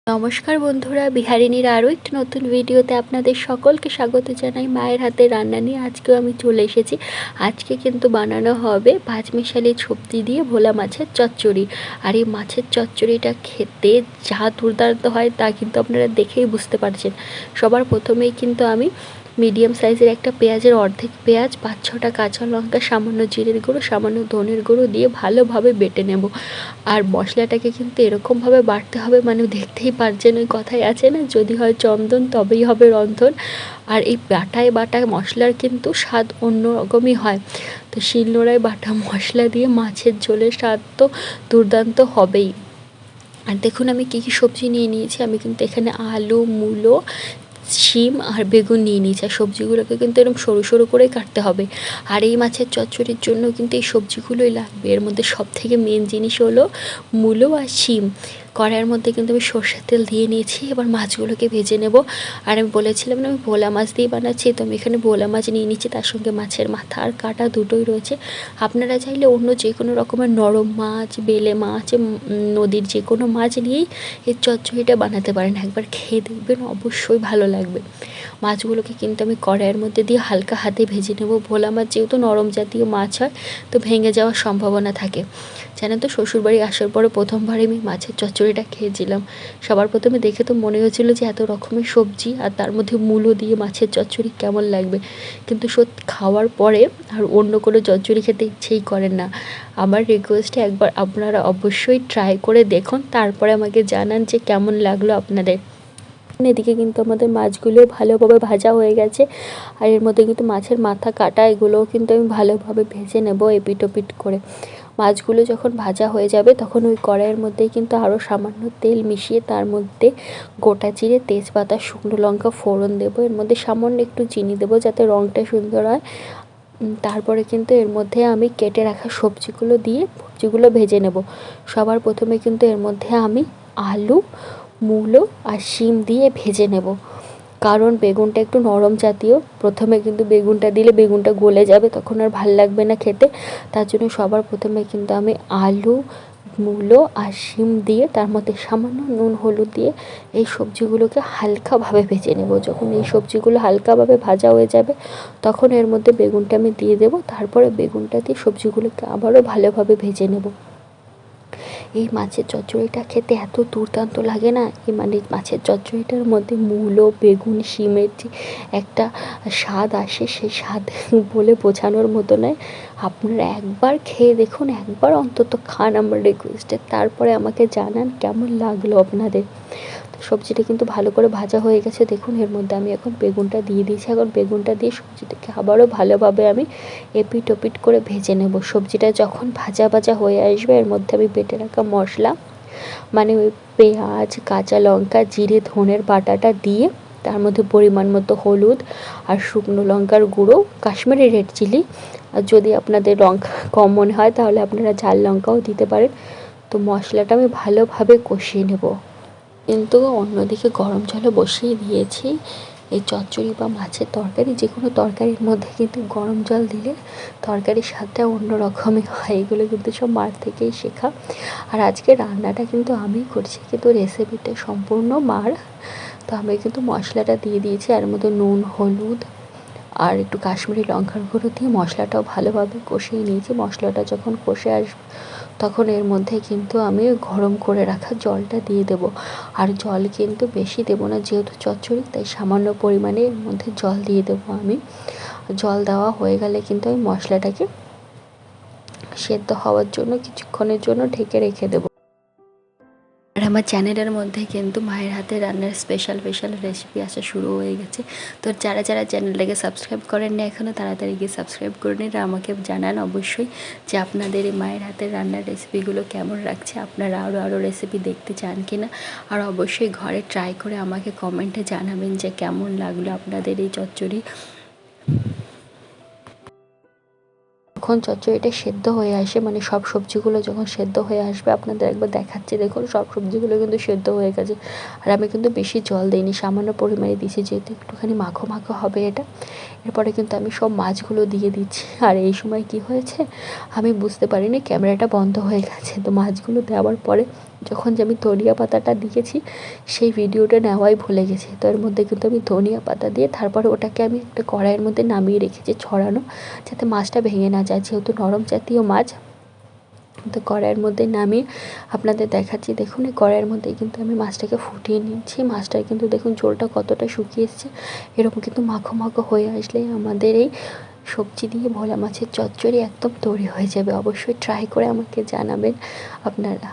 নমস্কার বন্ধুরা, বিহারিনীর আরও একটি নতুন ভিডিওতে আপনাদের সকলকে স্বাগত জানাই। মায়ের হাতে রান্না নিয়ে আজকেও আমি চলে এসেছি। আজকে কিন্তু বানানো হবে পাঁচমিশালি সবজি দিয়ে ভোলা মাছের চচ্চড়ি। আর এই মাছের চচ্চড়িটা খেতে যা দুর্দান্ত হয় তা কিন্তু আপনারা দেখেই বুঝতে পারছেন। সবার প্রথমেই কিন্তু আমি মিডিয়াম সাইজের একটা পেঁয়াজের অর্ধেক পেঁয়াজ, 5-6টা কাঁচা লঙ্কা, সামান্য জিরের গুঁড়ো, সামান্য ধনের গুঁড়ো দিয়ে ভালোভাবে বেটে নেব। আর মশলাটাকে কিন্তু এরকমভাবে বাটতে হবে, মানে দেখতেই পারছেন, ওই কথাই আছে না, যদি হয় চন্দন তবেই হবে রন্ধন। আর এই বাটা মশলার কিন্তু স্বাদ অন্য রকমই হয়। তো শিলনোড়ায় বাটা মশলা দিয়ে মাছের ঝোলের স্বাদ তো দুর্দান্ত হবেই। আর দেখুন আমি কী কী সবজি নিয়ে নিয়েছি। আমি কিন্তু এখানে আলু, মূলো, শিম আর বেগুন নিয়ে নিয়েছি। আর সবজিগুলোকে কিন্তু এরকম সরু সরু করেই কাটতে হবে। আর এই মাছের চচ্চড়ির জন্য কিন্তু এই সবজিগুলোই লাগবে। এর মধ্যে সবথেকে মেন জিনিস হলো মূলো আর শিম। কড়াইয়ের মধ্যে কিন্তু আমি সর্ষের তেল দিয়ে নিয়েছি। এবার মাছগুলোকে ভেজে নেব। আর আমি বলেছিলাম না আমি ভোলা মাছ দিয়ে বানাচ্ছি, তো আমি এখানে ভোলা মাছ নিয়ে নিচ্ছি, তার সঙ্গে মাছের মাথা আর কাঁটা দুটোই রয়েছে। আপনারা চাইলে অন্য যে কোনো রকমের নরম মাছ, বেলে মাছ, নদীর যে কোনো মাছ নিয়েই এই চচ্চড়িটা বানাতে পারেন। একবার খেয়ে দেখবেন, অবশ্যই ভালো লাগবে। মাছগুলোকে কিন্তু আমি কড়াইয়ের মধ্যে দিয়ে হালকা হাতে ভেজে নেব। ভোলা মাছ যেহেতু নরম জাতীয় মাছ হয়, তো ভেঙে যাওয়ার সম্ভাবনা থাকে। জানেন তো, শ্বশুরবাড়ি আসার পরে প্রথমবার আমি মাছের চচ্চড়িটা খেয়েছিলাম। সবার প্রথমে দেখে তো মনে হয়েছিল যে এত রকমের সবজি আর তার মধ্যে মূলো দিয়ে মাছের চচ্চড়ি কেমন লাগবে, কিন্তু সত্যি খাওয়ার পরে আর অন্য কোনো চচ্চড়ি খেতে ইচ্ছেই করেন না। আমার রিকোয়েস্টে একবার আপনারা অবশ্যই ট্রাই করে দেখুন, তারপরে আমাকে জানান যে কেমন লাগলো আপনাদের। এদিকে কিন্তু আমাদের মাছগুলো ভালোভাবে ভাজা হয়ে গেছে। আর এর মধ্যে কিন্তু মাছের মাথা কাটা এগুলোও কিন্তু আমি ভালোভাবে ভেজে নেব এপিট ওপিট করে। মাছগুলো যখন ভাজা হয়ে যাবে তখন ওই কড়াইয়ের মধ্যেই কিন্তু আরও সামান্য তেল মিশিয়ে তার মধ্যে গোটা জিরে, তেজপাতা, শুকনো লঙ্কা ফোড়ন দেবো। এর মধ্যে সামান্য একটু চিনি দেবো যাতে রঙটা সুন্দর হয়। তারপরে কিন্তু এর মধ্যে আমি কেটে রাখা সবজিগুলো দিয়ে সবজিগুলো ভেজে নেব। সবার প্রথমে কিন্তু এর মধ্যে আমি আলু, মূলো আর শিম দিয়ে ভেজে নেব, কারণ বেগুনটা একটু নরম জাতীয়। প্রথমে কিন্তু বেগুনটা দিলে বেগুনটা গলে যাবে, তখন আর ভাল লাগবে না খেতে। তার জন্য সবার প্রথমে কিন্তু আমি আলু, মূলো আর শিম দিয়ে তার মধ্যে সামান্য নুন হলুদ দিয়ে এই সবজিগুলোকে হালকাভাবে ভেজে নেব। যখন এই সবজিগুলো হালকাভাবে ভাজা হয়ে যাবে তখন এর মধ্যে বেগুনটা আমি দিয়ে দেবো। তারপরে বেগুনটা দিয়ে সবজিগুলোকে আবারও ভালোভাবে ভেজে নেব। এই মাছের চচ্চড়িটা খেতে এত দুর্দান্ত লাগে না, এই মানে মাছের চচ্চড়িটার মধ্যে মূলো, বেগুন, শিমের যে একটা স্বাদ আসে, সেই স্বাদ বলে বোঝানোর মতো নয়। আপনারা একবার খেয়ে দেখুন, একবার অন্তত খান আমার রিকোয়েস্টে, তারপরে আমাকে জানান কেমন লাগলো আপনাদের। সবজিটা কিন্তু ভালো করে ভাজা হয়ে গেছে। দেখুন এর মধ্যে আমি এখন বেগুনটা দিয়ে দিয়েছি। এখন বেগুনটা দিয়ে সবজিটাকে আবারও ভালোভাবে আমি এপিট ওপিট করে ভেজে নেব। সবজিটা যখন ভাজা ভাজা হয়ে আসবে এর মধ্যে আমি বেটে রাখা মশলা, মানে ওই পেঁয়াজ, কাঁচা লঙ্কা, জিরে, ধনের বাটাটা দিয়ে তার মধ্যে পরিমাণ মতো হলুদ আর শুকনো লঙ্কার গুঁড়ো, কাশ্মীরি রেড চিলি, আর যদি আপনাদের লঙ্কা কম মনে হয় তাহলে আপনারা ঝাল লঙ্কাও দিতে পারেন। তো মশলাটা আমি ভালোভাবে কষিয়ে নেব। কিন্তু অন্যদিকে গরম জলও বসিয়ে দিয়েছি। এই চচ্চড়ি বা মাছের তরকারি, যে কোনো তরকারির মধ্যে কিন্তু গরম জল দিলে তরকারির স্বাদটা অন্য রকমই হয়। এগুলো কিন্তু সব মার থেকেই শেখা। আর আজকে রান্নাটা কিন্তু আমিই করছি, কিন্তু রেসিপিটা সম্পূর্ণ মার। তো আমি কিন্তু মশলাটা দিয়ে দিয়েছি, আর মধ্যে নুন, হলুদ আর একটু কাশ্মীরি লঙ্কার গুঁড়ো দিয়ে মশলাটাও ভালোভাবে কষিয়ে নিয়েছি। মশলাটা যখন কষে আসবে তখন এর মধ্যে কিন্তু আমি গরম করে রাখা জলটা দিয়ে দেব। আর জল কিন্তু বেশি দেবো না, যেহেতু চচ্চড়ি, তাই সামান্য পরিমাণে এর মধ্যে জল দিয়ে দেবো আমি। জল দেওয়া হয়ে গেলে কিন্তু আমি মশলাটাকে সেদ্ধ হওয়ার জন্য কিছুক্ষণের জন্য ঢেকে রেখে দেবো। আর আমার চ্যানেলের মধ্যে কিন্তু মায়ের হাতে রান্নার স্পেশাল রেসিপি আসা শুরু হয়ে গেছে। তো যারা চ্যানেলটাকে সাবস্ক্রাইব করেন না এখনও, তাড়াতাড়ি গিয়ে সাবস্ক্রাইব করে নিন। আর আমাকে জানান অবশ্যই যে আপনাদের এই মায়ের হাতের রান্নার রেসিপিগুলো কেমন লাগছে, আপনারা আরও রেসিপি দেখতে চান কি না। আর অবশ্যই ঘরে ট্রাই করে আমাকে কমেন্টে জানাবেন যে কেমন লাগলো আপনাদের এই চচ্চড়ি। যখন চচ্চড়িটা সেদ্ধ হয়ে আসে, মানে সব সবজিগুলো যখন সেদ্ধ হয়ে আসবে, আপনাদের একবার দেখাচ্ছি, দেখুন সব সবজিগুলো কিন্তু সেদ্ধ হয়ে গেছে। আর আমি কিন্তু বেশি জল দিইনি, সামান্য পরিমাণে দিয়েছি, যেহেতু একটুখানি মাখো মাখো হবে এটা। এরপরে কিন্তু আমি সব মাছগুলো দিয়ে দিচ্ছি। আর এই সময় কি হয়েছে আমি বুঝতে পারিনি, ক্যামেরাটা বন্ধ হয়ে গেছে। তো মাছগুলো দেওয়ার পরে যখন যে আমি ধনিয়া পাতাটা দিয়েছি সেই ভিডিওটা নেওয়াই ভুলে গেছি। তো এর মধ্যে কিন্তু আমি ধনিয়া পাতা দিয়ে তারপরে ওটাকে আমি একটা কড়াইয়ের মধ্যে নামিয়ে রেখেছি ছড়ানো, যাতে মাছটা ভেঙে না যায়, যেহেতু নরম জাতীয় মাছ। তো কড়াইয়ের মধ্যে নামিয়ে আপনাদের দেখাচ্ছি, দেখুন এই কড়াইয়ের মধ্যে কিন্তু আমি মাছটাকে ফুটিয়ে নিচ্ছি। মাছটার কিন্তু দেখুন ঝোলটা কতটা শুকিয়ে এসছে। এরকম কিন্তু মাখো মাখো হয়ে আসলেই আমাদের এই সবজি দিয়ে ভোলা মাছের চচ্চড়ি একদম তৈরি হয়ে যাবে। অবশ্যই ট্রাই করে আমাকে জানাবেন আপনারা।